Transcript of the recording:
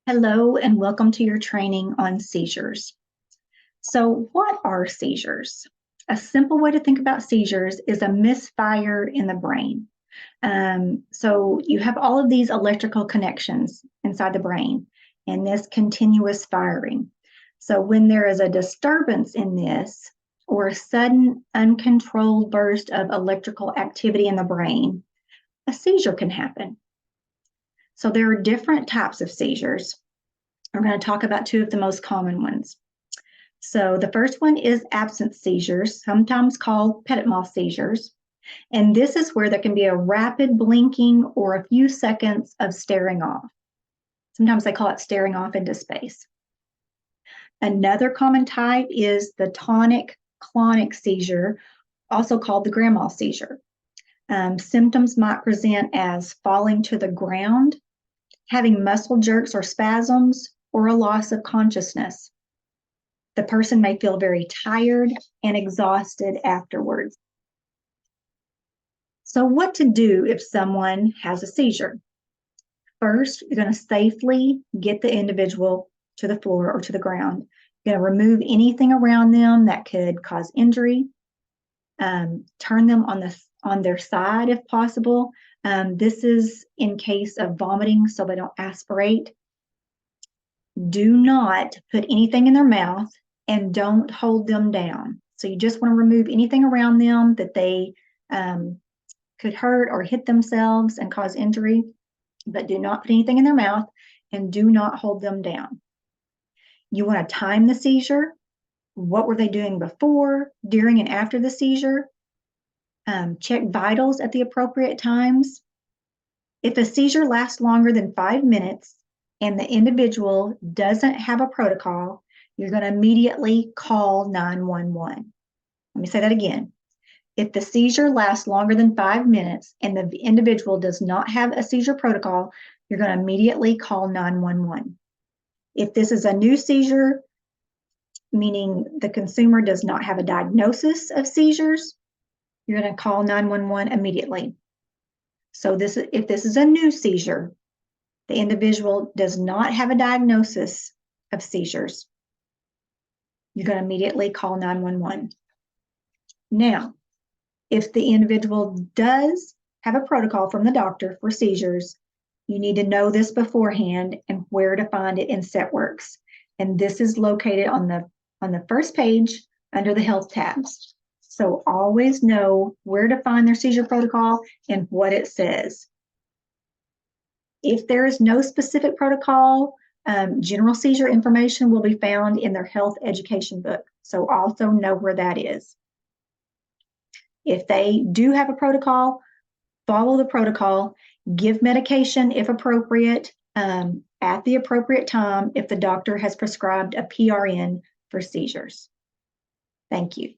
Hello and welcome to your training on seizures. So what are seizures? A simple way to think about seizures is a misfire in the brain. So you have all of these electrical connections inside the brain and this continuous firing. So when there is a disturbance in this or a sudden uncontrolled burst of electrical activity in the brain, a seizure can happen. So there are different types of seizures. We're going to talk about two of the most common ones. So the first one is absence seizures, sometimes called petit-mal seizures. And this is where there can be a rapid blinking or a few seconds of staring off. Sometimes they call it staring off into space. Another common type is the tonic-clonic seizure, also called the grand mal seizure. Symptoms might present as falling to the ground, having muscle jerks or spasms, or a loss of consciousness. The person may feel very tired and exhausted afterwards. So what to do if someone has a seizure? First, you're going to safely get the individual to the floor or to the ground. You're going to remove anything around them that could cause injury. Turn them on their side if possible. This is in case of vomiting, so they don't aspirate. Do not put anything in their mouth and don't hold them down. So you just want to remove anything around them that they could hurt or hit themselves and cause injury, but do not put anything in their mouth and do not hold them down. You want to time the seizure. What were they doing before, during, and after the seizure? Check vitals at the appropriate times. If a seizure lasts longer than 5 minutes and the individual doesn't have a protocol, you're going to immediately call 911. Let me say that again. If the seizure lasts longer than 5 minutes and the individual does not have a seizure protocol, you're going to immediately call 911. If this is a new seizure, meaning the consumer does not have a diagnosis of seizures, you're going to call 911 immediately. So if this is a new seizure, the individual does not have a diagnosis of seizures, you're going to immediately call 911. Now, if the individual does have a protocol from the doctor for seizures, you need to know this beforehand and where to find it in SetWorks. And this is located on the first page under the health tabs. So always know where to find their seizure protocol and what it says. If there is no specific protocol, general seizure information will be found in their health education book. So also know where that is. If they do have a protocol, follow the protocol, give medication if appropriate, at the appropriate time if the doctor has prescribed a PRN for seizures. Thank you.